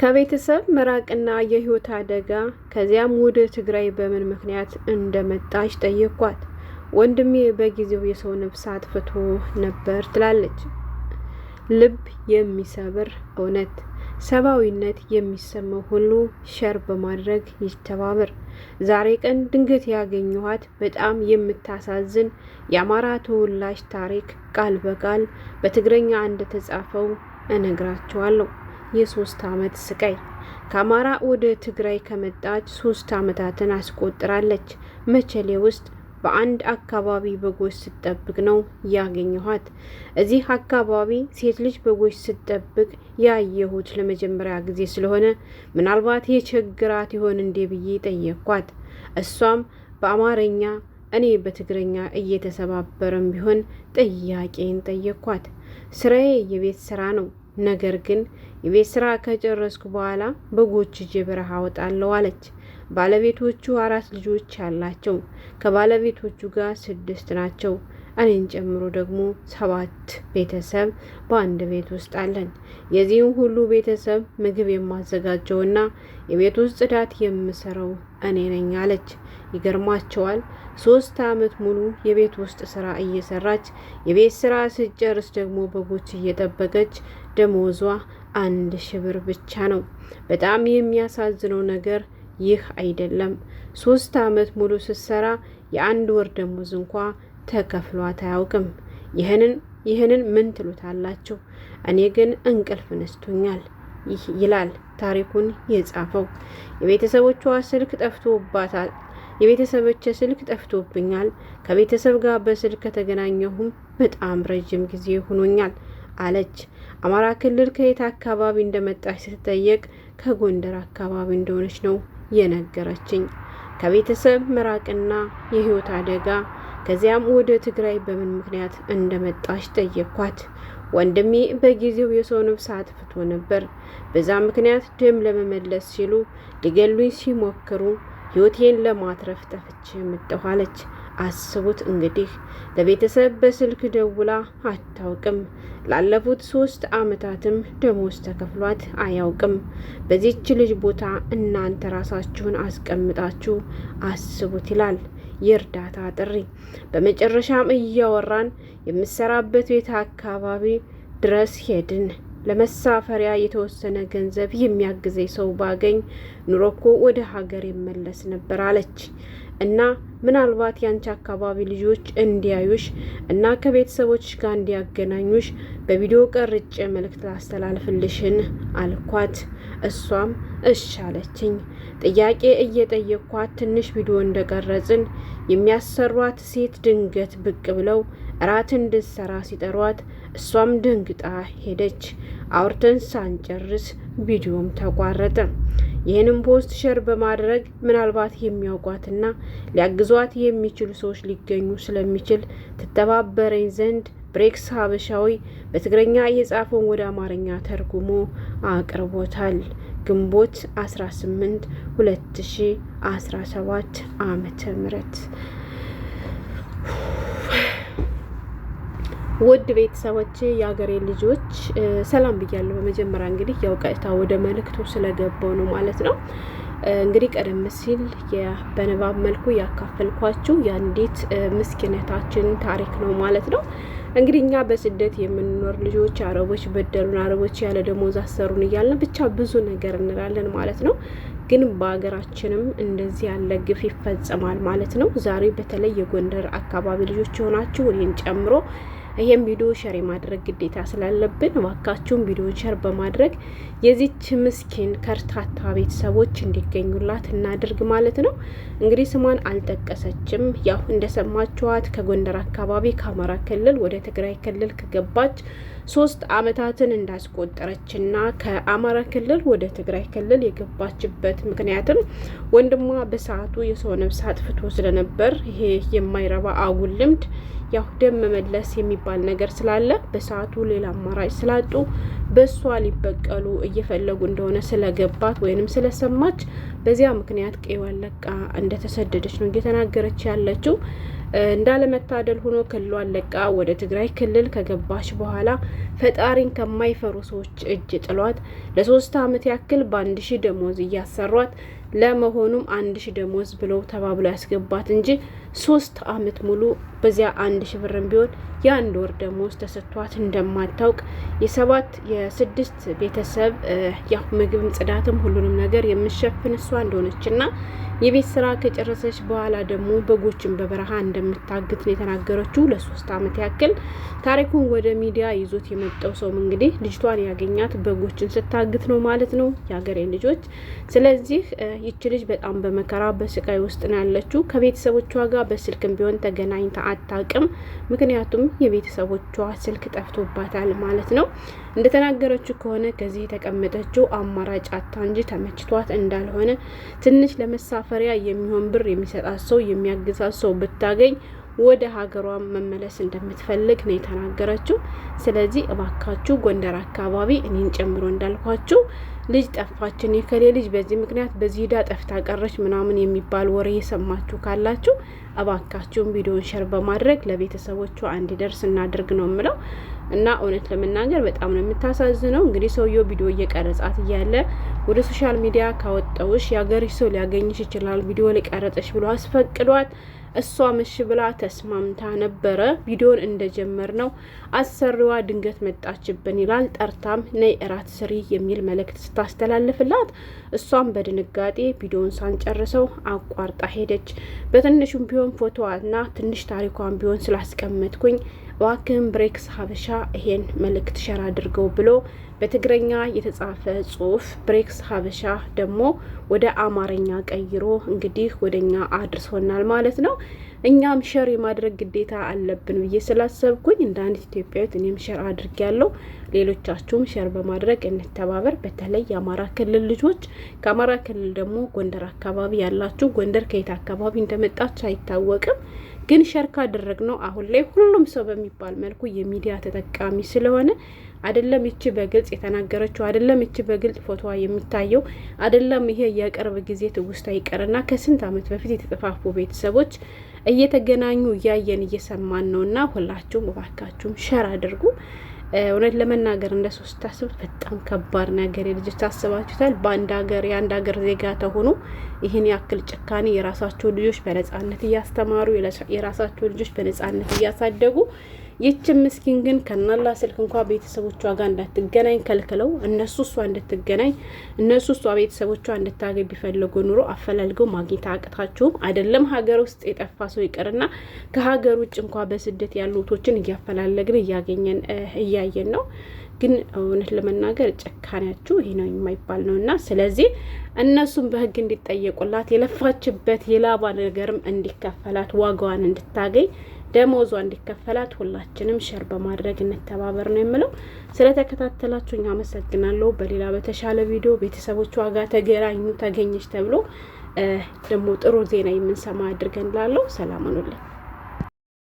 ከቤተሰብ መራቅና የህይወት አደጋ ከዚያም ወደ ትግራይ በምን ምክንያት እንደመጣች ጠየኳት። ወንድሜ በጊዜው የሰው ነፍስ አጥፍቶ ነበር ትላለች። ልብ የሚሰብር እውነት። ሰብአዊነት የሚሰማው ሁሉ ሸር በማድረግ ይተባበር። ዛሬ ቀን ድንገት ያገኘኋት በጣም የምታሳዝን የአማራ ተወላጅ ታሪክ ቃል በቃል በትግረኛ እንደተጻፈው እነግራችኋለሁ። የ3 ዓመት ስቃይ። ከአማራ ወደ ትግራይ ከመጣች 3 ዓመታትን አስቆጥራለች። መቸሌ ውስጥ በአንድ አካባቢ በጎች ስትጠብቅ ነው ያገኘኋት። እዚህ አካባቢ ሴት ልጅ በጎች ስትጠብቅ ያየሁት ለመጀመሪያ ጊዜ ስለሆነ ምናልባት የችግራት ይሆን እንዴ ብዬ ጠየኳት። እሷም በአማርኛ እኔ በትግረኛ እየተሰባበረም ቢሆን ጥያቄን ጠየኳት። ስራዬ የቤት ስራ ነው። ነገር ግን የቤት ስራ ከጨረስኩ በኋላ በጎች ይዤ በረሃ ወጣለሁ አለች። ባለቤቶቹ 4 ልጆች ያላቸው፣ ከባለቤቶቹ ጋር 6 ናቸው። እኔን ጨምሮ ደግሞ 7 ቤተሰብ በአንድ ቤት ውስጥ አለን። የዚህም ሁሉ ቤተሰብ ምግብ የማዘጋጀውና የቤት ውስጥ ጽዳት የምሰራው እኔ ነኝ አለች። ይገርማቸዋል። 3 ዓመት ሙሉ የቤት ውስጥ ስራ እየሰራች የቤት ስራ ስትጨርስ ደግሞ በጎች እየጠበቀች ደሞዟ 1,000 ብር ብቻ ነው። በጣም የሚያሳዝነው ነገር ይህ አይደለም። 3 ዓመት ሙሉ ስትሰራ የ1 ወር ደሞዝ እንኳ ተከፍሏት አያውቅም። ይህንን ምን ትሉታላችሁ? እኔ ግን እንቅልፍ ነስቶኛል ይላል ታሪኩን የጻፈው። የቤተሰቦቿ ስልክ ጠፍቶባታል። የቤተሰቦቼ ስልክ ጠፍቶብኛል። ከቤተሰብ ጋር በስልክ ከተገናኘሁም በጣም ረጅም ጊዜ ሆኖኛል አለች። አማራ ክልል ከየት አካባቢ እንደመጣች ስትጠየቅ ከጎንደር አካባቢ እንደሆነች ነው የነገረችኝ። ከቤተሰብ መራቅና የህይወት አደጋ ከዚያም ወደ ትግራይ በምን ምክንያት እንደመጣች ጠየኳት። ወንድሜ በጊዜው የሰው ነፍስ አጥፍቶ ነበር። በዛ ምክንያት ደም ለመመለስ ሲሉ ሊገሉኝ ሲሞክሩ ህይወቴን ለማትረፍ ጠፍቼ መጣሁ አለች። አስቡት እንግዲህ ለቤተሰብ በስልክ ደውላ አታውቅም። ላለፉት 3 ዓመታትም ደሞዝ ተከፍሏት አያውቅም። በዚች ልጅ ቦታ እናንተ ራሳችሁን አስቀምጣችሁ አስቡት ይላል የእርዳታ ጥሪ። በመጨረሻም እያወራን የምሰራበት ቤት አካባቢ ድረስ ሄድን። ለመሳፈሪያ የተወሰነ ገንዘብ የሚያግዘኝ ሰው ባገኝ ኑሮኮ ወደ ሀገር ይመለስ ነበር አለች። እና ምናልባት ያንቺ አካባቢ ልጆች እንዲያዩሽ እና ከቤተሰቦች ጋር እንዲያገናኙሽ በቪዲዮ ቀርጬ መልእክት ላስተላልፍልሽን አልኳት። እሷም እሺ አለችኝ። ጥያቄ እየጠየኳት ትንሽ ቪዲዮ እንደቀረጽን የሚያሰሯት ሴት ድንገት ብቅ ብለው እራት እንድትሰራ ሲጠሯት እሷም ደንግጣ ሄደች። አውርተን ሳንጨርስ ቪዲዮም ተቋረጠ። ይህንን ፖስት ሼር በማድረግ ምናልባት የሚያውቋትና ሊያግዟት የሚችሉ ሰዎች ሊገኙ ስለሚችል ትተባበረኝ ዘንድ ብሬክስ ሀበሻዊ በትግረኛ የጻፈውን ወደ አማርኛ ተርጉሞ አቅርቦታል። ግንቦት 18 2017 ዓመተ ምህረት። ውድ ቤተሰቦቼ የሀገሬ ልጆች ሰላም ብያለሁ። በመጀመሪያ እንግዲህ ያው ቀጥታ ወደ መልእክቱ ስለገባው ነው ማለት ነው። እንግዲህ ቀደም ሲል በንባብ መልኩ ያካፈልኳችሁ የአንዲት ምስኪነታችን ታሪክ ነው ማለት ነው። እንግዲህ እኛ በስደት የምንኖር ልጆች አረቦች በደሉን፣ አረቦች ያለ ደሞዝ አሰሩን እያልን ብቻ ብዙ ነገር እንላለን ማለት ነው። ግን በሀገራችንም እንደዚህ ያለ ግፍ ይፈጸማል ማለት ነው። ዛሬ በተለይ የጎንደር አካባቢ ልጆች የሆናችሁ እኔን ጨምሮ ይሄን ቪዲዮ ሼር ማድረግ ግዴታ ስላለብን እባካችሁን ቪዲዮ ሼር በማድረግ የዚች ምስኪን ከርታታ ቤተሰቦች እንዲገኙላት እናድርግ ማለት ነው። እንግዲህ ስሟን አልጠቀሰችም። ያው እንደሰማችኋት ከጎንደር አካባቢ ከአማራ ክልል ወደ ትግራይ ክልል ከገባች 3 ዓመታትን እንዳስቆጠረችና ከአማራ ክልል ወደ ትግራይ ክልል የገባችበት ምክንያትም ወንድሟ በሰዓቱ የሰው ነፍስ አጥፍቶ ስለነበር ይሄ የማይረባ አጉል ልምድ ያው ደም መመለስ የሚባል ነገር ስላለ በሰዓቱ ሌላ አማራጭ ስላጡ በሷ ሊበቀሉ እየፈለጉ እንደሆነ ስለገባት ወይንም ስለሰማች በዚያ ምክንያት ቀይዋን ለቃ እንደተሰደደች ነው እየተናገረች ያለችው። እንዳለመታደል ሆኖ ክልሏን ለቃ ወደ ትግራይ ክልል ከገባች በኋላ ፈጣሪን ከማይፈሩ ሰዎች እጅ ጥሏት ለ3 ዓመት ያክል በ1000 ደሞዝ እያሰሯት ለመሆኑም 1000 ደሞዝ ብለው ተባብሎ ያስገባት እንጂ 3 ዓመት ሙሉ በዚያ 1000 ብርም ቢሆን የ1 ወር ደሞዝ ተሰጥቷት እንደማታውቅ የ6 ቤተሰብ ያው ምግብ ጽዳትም ሁሉንም ነገር የምትሸፍን እሷ እንደሆነችና የቤት ስራ ከጨረሰች በኋላ ደግሞ በጎችን በበረሃ እንደምታግት ነው የተናገረችው። ለ3 ዓመት ያክል ታሪኩን ወደ ሚዲያ ይዞት የመጣው ሰው እንግዲህ ልጅቷን ያገኛት በጎችን ስታግት ነው ማለት ነው የሀገሬ ልጆች። ስለዚህ ይቺ ልጅ በጣም በመከራ በስቃይ ውስጥ ነው ያለችው። ከቤተሰቦቿ ጋር በስልክም ቢሆን ተገናኝታ አታውቅም። ምክንያቱም የቤተሰቦቿ ስልክ ጠፍቶባታል ማለት ነው። እንደተናገረችው ከሆነ ከዚህ የተቀመጠችው አማራጭ አታ እንጂ ተመችቷት እንዳልሆነ ትንሽ ለመሳፈሪያ የሚሆን ብር የሚሰጣት ሰው የሚያግዛት ሰው ብታገኝ ወደ ሀገሯ መመለስ እንደምትፈልግ ነው የተናገረችው። ስለዚህ እባካችሁ ጎንደር አካባቢ እኔን ጨምሮ እንዳልኳችሁ ልጅ ጠፋችን የከሌ ልጅ በዚህ ምክንያት በዚህ ሄዳ ጠፍታ ቀረች ምናምን የሚባል ወሬ የሰማችሁ ካላችሁ እባካችሁን ቪዲዮን ሸር በማድረግ ለቤተሰቦቿ እንዲደርስ እናድርግ ነው የምለው። እና እውነት ለመናገር በጣም ነው የምታሳዝነው። እንግዲህ ሰውየው ቪዲዮ እየቀረጻት እያለ ወደ ሶሻል ሚዲያ ካወጣውሽ የሀገርሽ ሰው ሊያገኝሽ ይችላል ቪዲዮ ሊቀረጽሽ ብሎ አስፈቅዷት እሷ ምሽ ብላ ተስማምታ ነበረ። ቪዲዮን እንደጀመር ነው አሰሪዋ ድንገት መጣችብን ይላል። ጠርታም ነይ እራት ስሪ የሚል መልእክት ስታስተላልፍላት እሷም በድንጋጤ ቪዲዮን ሳንጨርሰው አቋርጣ ሄደች። በትንሹም ቢሆን ፎቶዋና ትንሽ ታሪኳን ቢሆን ስላስቀመጥኩኝ እባክህን ብሬክስ ሀበሻ ይሄን መልእክት ሸር አድርገው ብሎ በትግረኛ የተጻፈ ጽሁፍ ብሬክስ ሀበሻ ደግሞ ወደ አማርኛ ቀይሮ እንግዲህ ወደኛ አድርሶናል ማለት ነው። እኛም ሸር የማድረግ ግዴታ አለብን ብዬ ስላሰብኩኝ እንደ አንድ ኢትዮጵያዊት እኔም ሸር አድርጌያለሁ። ሌሎቻችሁም ሸር በማድረግ እንተባበር። በተለይ የአማራ ክልል ልጆች፣ ከአማራ ክልል ደግሞ ጎንደር አካባቢ ያላችሁ፣ ጎንደር ከየት አካባቢ እንደመጣች አይታወቅም፣ ግን ሸር ካደረግነው አሁን ላይ ሁሉም ሰው በሚባል መልኩ የሚዲያ ተጠቃሚ ስለሆነ አይደለም እቺ በግልጽ የተናገረችው አይደለም እቺ በግልጽ ፎቶዋ የሚታየው አይደለም ይሄ የቅርብ ጊዜ ትውስታ ይቀርና ከስንት ዓመት በፊት የተጠፋፉ ቤተሰቦች እየተገናኙ እያየን እየሰማን ነውና ሁላችሁም እባካችሁም ሸር አድርጉ። እውነት ለመናገር እንደ ሶስት ታስቡት በጣም ከባድ ነገር የልጆች ታስባችሁታል። በአንድ ሀገር የአንድ ሀገር ዜጋ ተሆኑ ይህን ያክል ጭካኔ የራሳቸው ልጆች በነጻነት እያስተማሩ የራሳቸው ልጆች በነጻነት እያሳደጉ ይህች ምስኪን ግን ከናላ ስልክ እንኳን ቤተሰቦቿ ጋር እንዳትገናኝ ከልክለው እነሱ እሷ እንድትገናኝ እነሱ እሷ ቤተሰቦቿ እንድታገኝ ቢፈልጉ ኑሮ አፈላልገው ማግኘት አቅታቸውም አይደለም ሀገር ውስጥ የጠፋ ሰው ይቅርና ከሀገር ውጭ እንኳን በስደት ያሉቶችን እያፈላለግን እያየን ነው። ግን እውነት ለመናገር ጭካኔያችሁ ይሄ ነው የማይባል ነውና ስለዚህ እነሱም በህግ እንዲጠየቁላት የለፋችበት የላባ ነገርም እንዲከፈላት ዋጋዋን እንድታገኝ ደሞዟ እንዲከፈላት ሁላችንም ሸር በማድረግ እንተባበር ነው የምለው። ስለተከታተላችሁኝ አመሰግናለሁ። በሌላ በተሻለ ቪዲዮ ቤተሰቦቿ ጋር ተገናኙ ተገኘች ተብሎ ደግሞ ጥሩ ዜና የምንሰማ አድርገን ላለው ሰላም ሁኑልኝ።